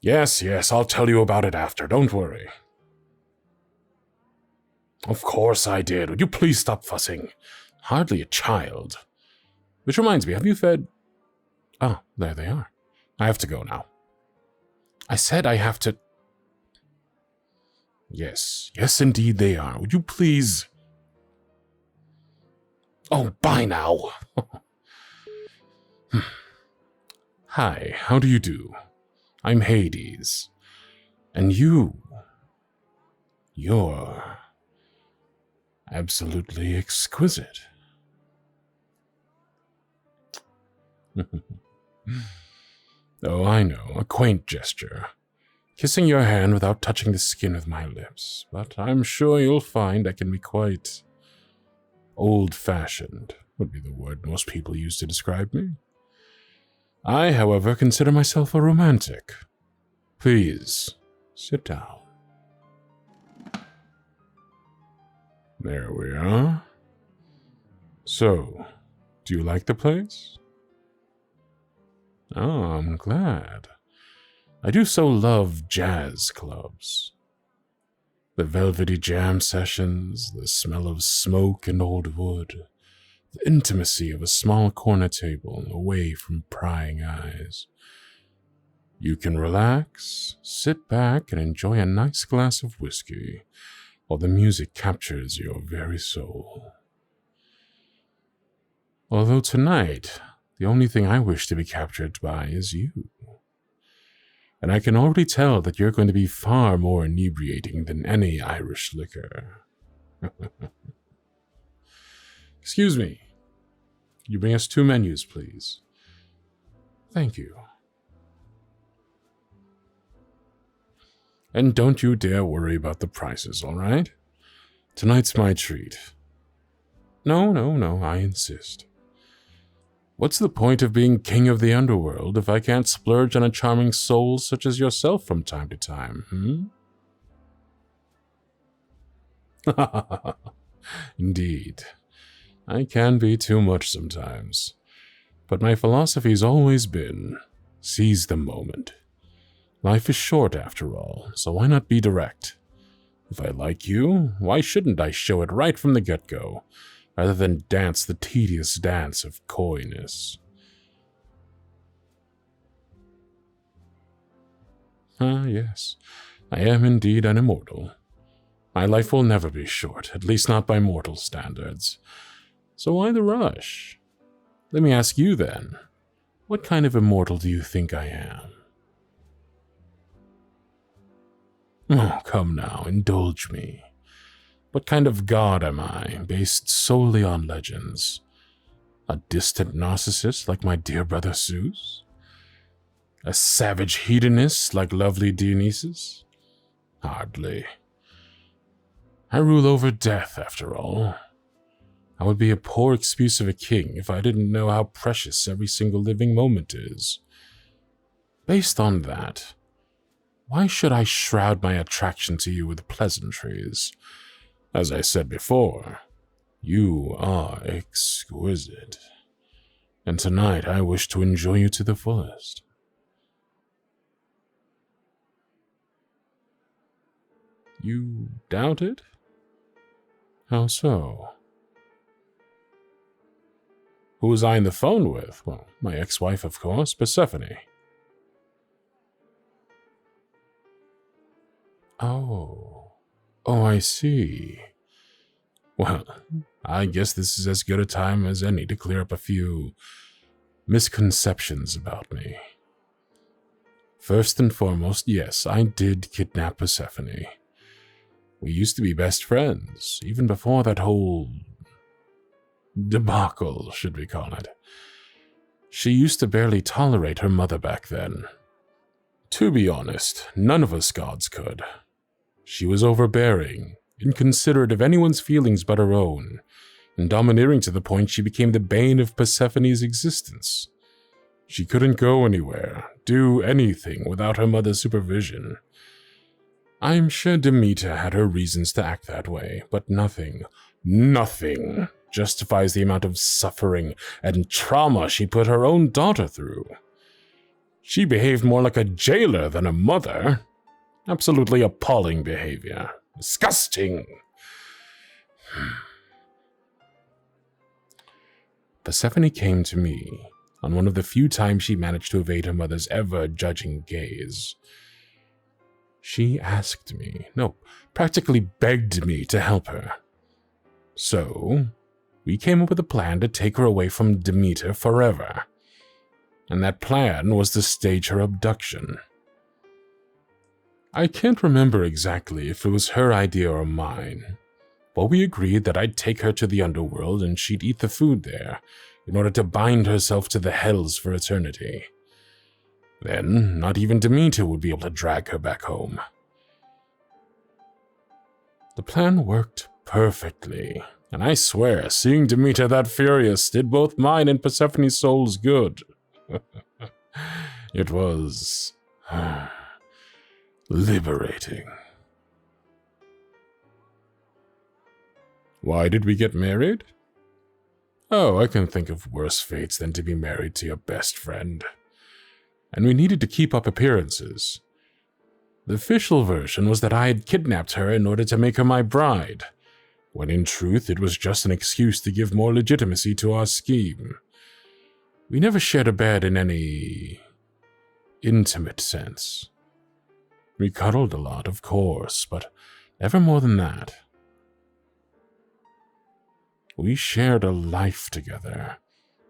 Yes, I'll tell you about it after, don't worry. Of course I did. Would you please stop fussing? Hardly a child. Which reminds me, have you fed... Oh, there they are. I have to go now. I said I have to... Yes, indeed they are. Would you please... Oh, bye now. Hi, how do you do? I'm Hades. And you're absolutely exquisite. Oh, I know, a quaint gesture. Kissing your hand without touching the skin with my lips. But I'm sure you'll find I can be quite old-fashioned, would be the word most people use to describe me. I, however, consider myself a romantic. Please, sit down. There we are. So, do you like the place? Oh, I'm glad. I do so love jazz clubs. The velvety jam sessions, the smell of smoke and old wood, the intimacy of a small corner table away from prying eyes. You can relax, sit back, and enjoy a nice glass of whiskey while the music captures your very soul. Although tonight, the only thing I wish to be captured by is you. And I can already tell that you're going to be far more inebriating than any Irish liquor. Excuse me. Could you bring us 2 menus, please? Thank you. And don't you dare worry about the prices, all right? Tonight's my treat. No, I insist. What's the point of being king of the underworld if I can't splurge on a charming soul such as yourself from time to time, Indeed. I can be too much sometimes. But my philosophy's always been, seize the moment. Life is short after all, so why not be direct? If I like you, why shouldn't I show it right from the get-go, rather than dance the tedious dance of coyness? Ah, yes, I am indeed an immortal. My life will never be short, at least not by mortal standards. So why the rush? Let me ask you then, what kind of immortal do you think I am? Oh, come now, indulge me. What kind of god am I, based solely on legends? A distant narcissist like my dear brother Zeus? A savage hedonist like lovely Dionysus? Hardly. I rule over death, after all. I would be a poor excuse of a king if I didn't know how precious every single living moment is. Based on that, why should I shroud my attraction to you with pleasantries? As I said before, you are exquisite. And tonight I wish to enjoy you to the fullest. You doubt it? How so? Who was I on the phone with? Well, my ex-wife, of course, Persephone. Oh, I see. Well, I guess this is as good a time as any to clear up a few misconceptions about me. First and foremost, yes, I did kidnap Persephone. We used to be best friends, even before that whole debacle, should we call it. She used to barely tolerate her mother back then. To be honest, none of us gods could. She was overbearing, inconsiderate of anyone's feelings but her own, and domineering to the point she became the bane of Persephone's existence. She couldn't go anywhere, do anything without her mother's supervision. I'm sure Demeter had her reasons to act that way, but nothing justifies the amount of suffering and trauma she put her own daughter through. She behaved more like a jailer than a mother. Absolutely appalling behavior. Disgusting. Persephone came to me on one of the few times she managed to evade her mother's ever-judging gaze. She asked me, no, practically begged me to help her. So, we came up with a plan to take her away from Demeter forever. And that plan was to stage her abduction. I can't remember exactly if it was her idea or mine, but we agreed that I'd take her to the underworld and she'd eat the food there in order to bind herself to the hells for eternity. Then, not even Demeter would be able to drag her back home. The plan worked perfectly, and I swear seeing Demeter that furious did both mine and Persephone's souls good. It was liberating. Why did we get married? Oh, I can think of worse fates than to be married to your best friend. And we needed to keep up appearances. The official version was that I had kidnapped her in order to make her my bride, when in truth it was just an excuse to give more legitimacy to our scheme. We never shared a bed in any intimate sense. We cuddled a lot, of course, but never more than that. We shared a life together,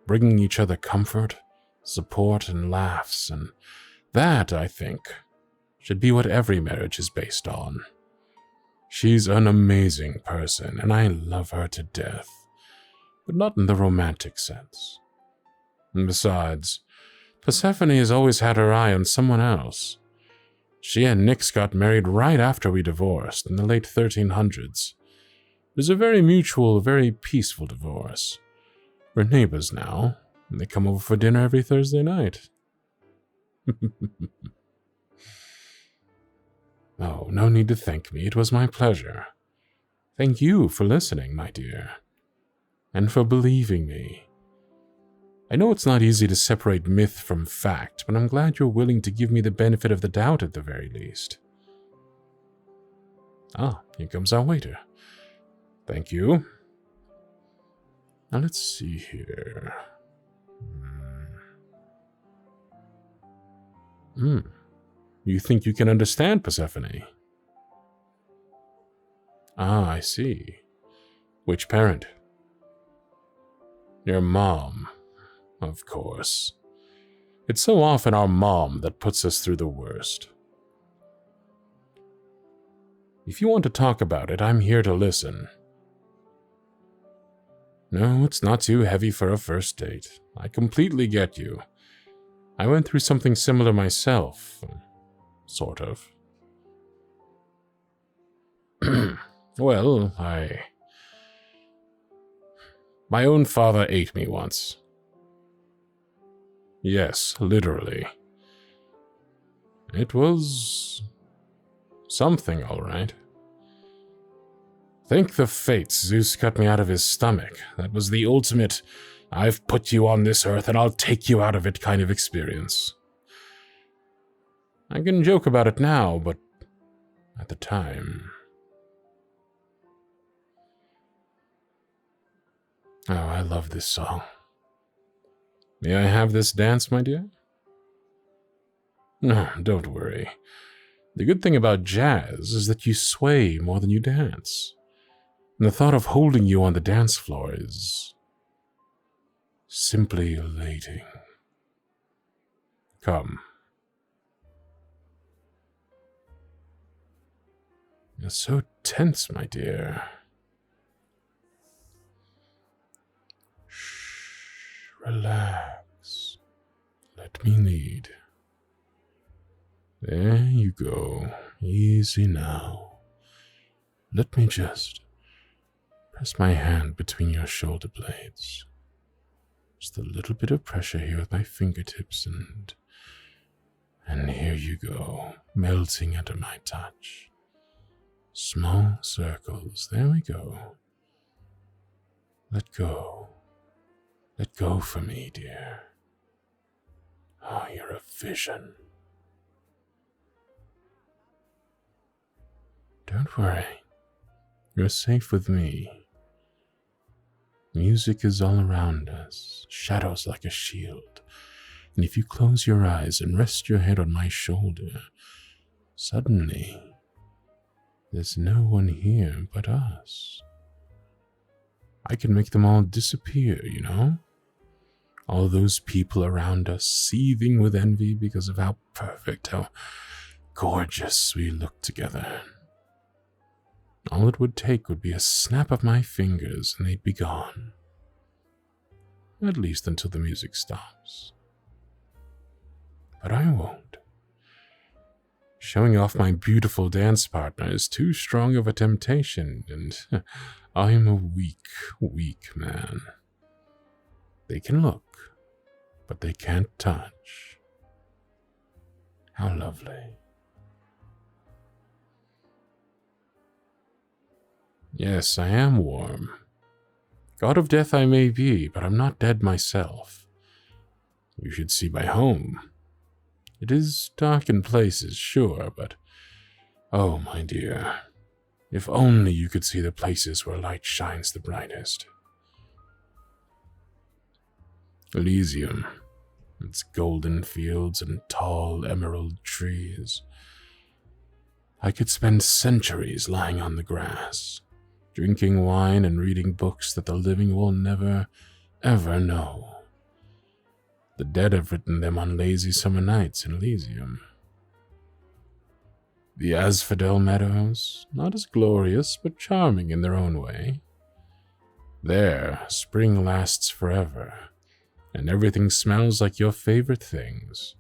bringing each other comfort, support, and laughs, and that, I think, should be what every marriage is based on. She's an amazing person, and I love her to death, but not in the romantic sense. And besides, Persephone has always had her eye on someone else. She and Nyx got married right after we divorced, in the late 1300s. It was a very mutual, very peaceful divorce. We're neighbors now, and they come over for dinner every Thursday night. Oh, no need to thank me. It was my pleasure. Thank you for listening, my dear, and for believing me. I know it's not easy to separate myth from fact, but I'm glad you're willing to give me the benefit of the doubt at the very least. Ah, here comes our waiter. Thank you. Now let's see here. You think you can understand Persephone? Ah, I see. Which parent? Your mom, of course. It's so often our mom that puts us through the worst. If you want to talk about it, I'm here to listen. No, it's not too heavy for a first date. I completely get you. I went through something similar myself. Sort of. Well, my own father ate me once. Yes, literally. It was something, all right. Thank the fates Zeus cut me out of his stomach. That was the ultimate, I've put you on this earth and I'll take you out of it kind of experience. I can joke about it now, but at the time... Oh, I love this song. May I have this dance, my dear? No, don't worry. The good thing about jazz is that you sway more than you dance. And the thought of holding you on the dance floor is simply elating. Come. You're so tense, my dear. Shh, relax. Let me lead. There you go. Easy now. Let me just press my hand between your shoulder blades. Just a little bit of pressure here with my fingertips and here you go, melting under my touch. Small circles. There we go. Let go. Let go for me, dear. Oh, you're a vision. Don't worry. You're safe with me. Music is all around us, shadows like a shield. And if you close your eyes and rest your head on my shoulder, suddenly, there's no one here but us. I can make them all disappear, you know? All those people around us seething with envy because of how perfect, how gorgeous we look together. All it would take would be a snap of my fingers and they'd be gone. At least until the music stops. But I won't. Showing off my beautiful dance partner is too strong of a temptation, and I'm a weak, weak man. They can look, but they can't touch. How lovely. Yes, I am warm. God of death I may be, but I'm not dead myself. You should see my home. It is dark in places, sure, but oh, my dear, if only you could see the places where light shines the brightest. Elysium, its golden fields and tall emerald trees. I could spend centuries lying on the grass, drinking wine and reading books that the living will never, ever know. The dead have written them on lazy summer nights in Elysium. The Asphodel Meadows, not as glorious, but charming in their own way. There, spring lasts forever, and everything smells like your favorite things.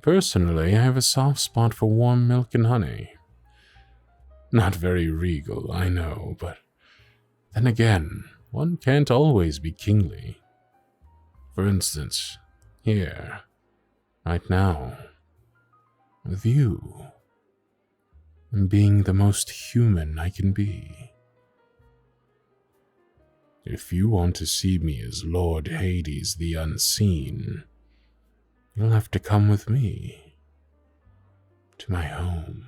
Personally, I have a soft spot for warm milk and honey. Not very regal, I know, but then again, one can't always be kingly. For instance, here, right now, with you, and being the most human I can be. If you want to see me as Lord Hades the Unseen, you'll have to come with me to my home.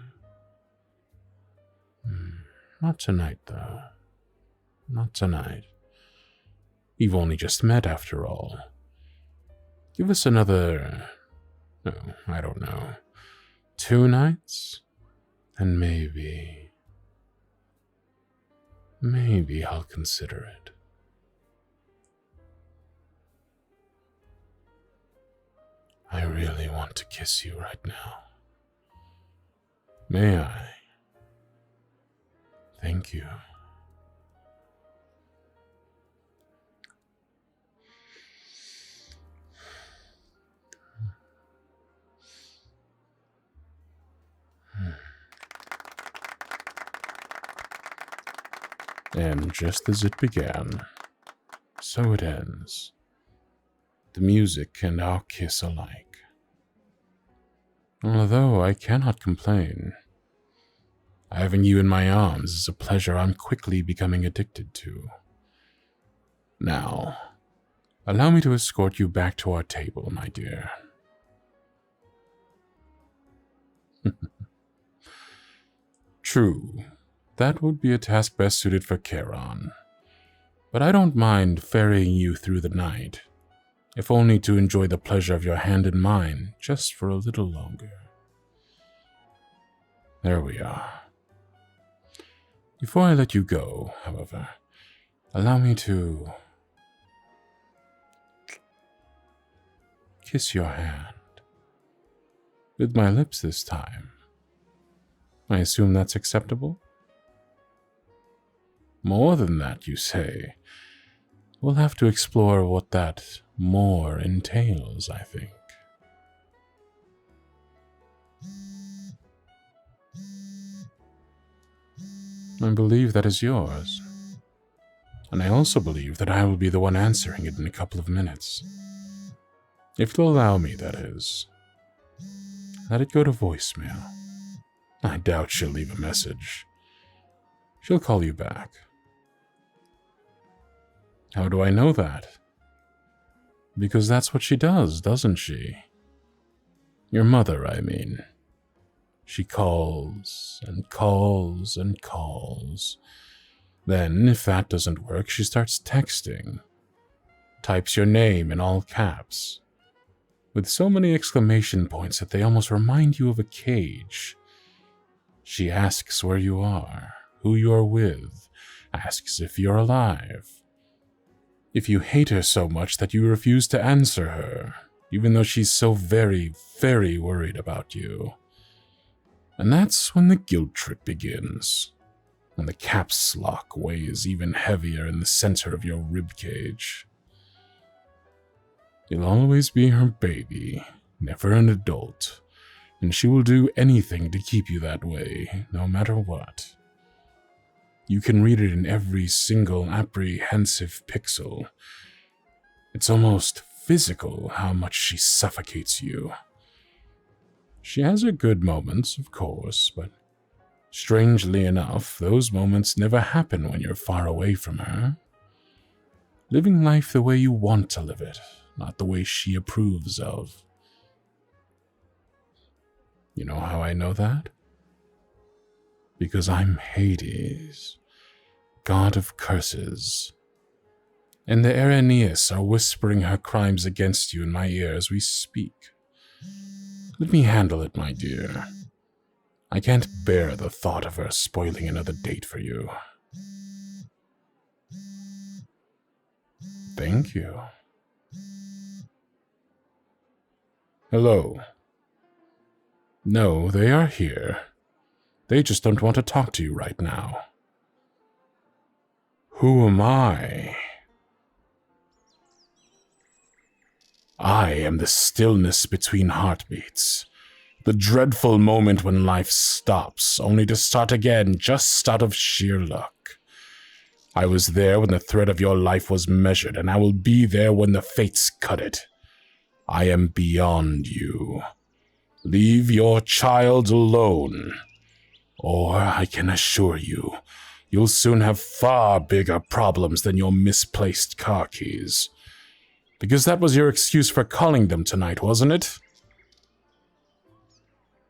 Not tonight, though. Not tonight. We've only just met, after all. Give us another, I don't know, 2 nights? And maybe I'll consider it. I really want to kiss you right now. May I? Thank you. And just as it began, so it ends. The music and our kiss alike. Although I cannot complain, having you in my arms is a pleasure I'm quickly becoming addicted to. Now, allow me to escort you back to our table, my dear. True, that would be a task best suited for Charon, but I don't mind ferrying you through the night, if only to enjoy the pleasure of your hand in mine just for a little longer. There we are. Before I let you go, however, allow me to kiss your hand. With my lips this time. I assume that's acceptable? More than that, you say? We'll have to explore what that more entails, I think. I believe that is yours. And I also believe that I will be the one answering it in a couple of minutes. If you'll allow me, that is. Let it go to voicemail. I doubt she'll leave a message. She'll call you back. How do I know that? Because that's what she does, doesn't she? Your mother, I mean. She calls and calls and calls. Then, if that doesn't work, she starts texting. Types your name in all caps, with so many exclamation points that they almost remind you of a cage. She asks where you are, who you are with, asks if you're alive. If you hate her so much that you refuse to answer her, even though she's so very, very worried about you. And that's when the guilt trip begins, when the caps lock weighs even heavier in the center of your ribcage. You'll always be her baby, never an adult, and she will do anything to keep you that way, no matter what. You can read it in every single apprehensive pixel. It's almost physical how much she suffocates you. She has her good moments, of course, but strangely enough, those moments never happen when you're far away from her. Living life the way you want to live it, not the way she approves of. You know how I know that? Because I'm Hades, god of curses. And the Araneas are whispering her crimes against you in my ear as we speak. Let me handle it, my dear. I can't bear the thought of her spoiling another date for you. Thank you. Hello. No, they are here. They just don't want to talk to you right now. Who am I? I am the stillness between heartbeats. The dreadful moment when life stops, only to start again just out of sheer luck. I was there when the thread of your life was measured, and I will be there when the fates cut it. I am beyond you. Leave your child alone. Or I can assure you, you'll soon have far bigger problems than your misplaced car keys. Because that was your excuse for calling them tonight, wasn't it?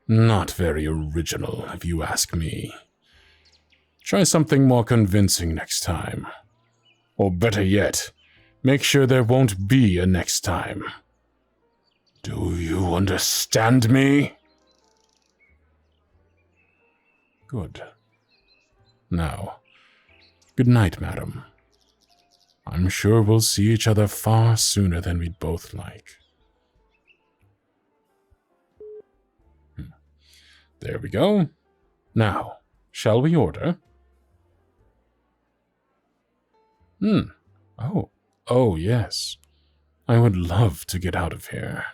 Not very original, if you ask me. Try something more convincing next time. Or better yet, make sure there won't be a next time. Do you understand me? Good. Now, good night, madam. I'm sure we'll see each other far sooner than we'd both like. There we go. Now, shall we order? Oh, yes. I would love to get out of here.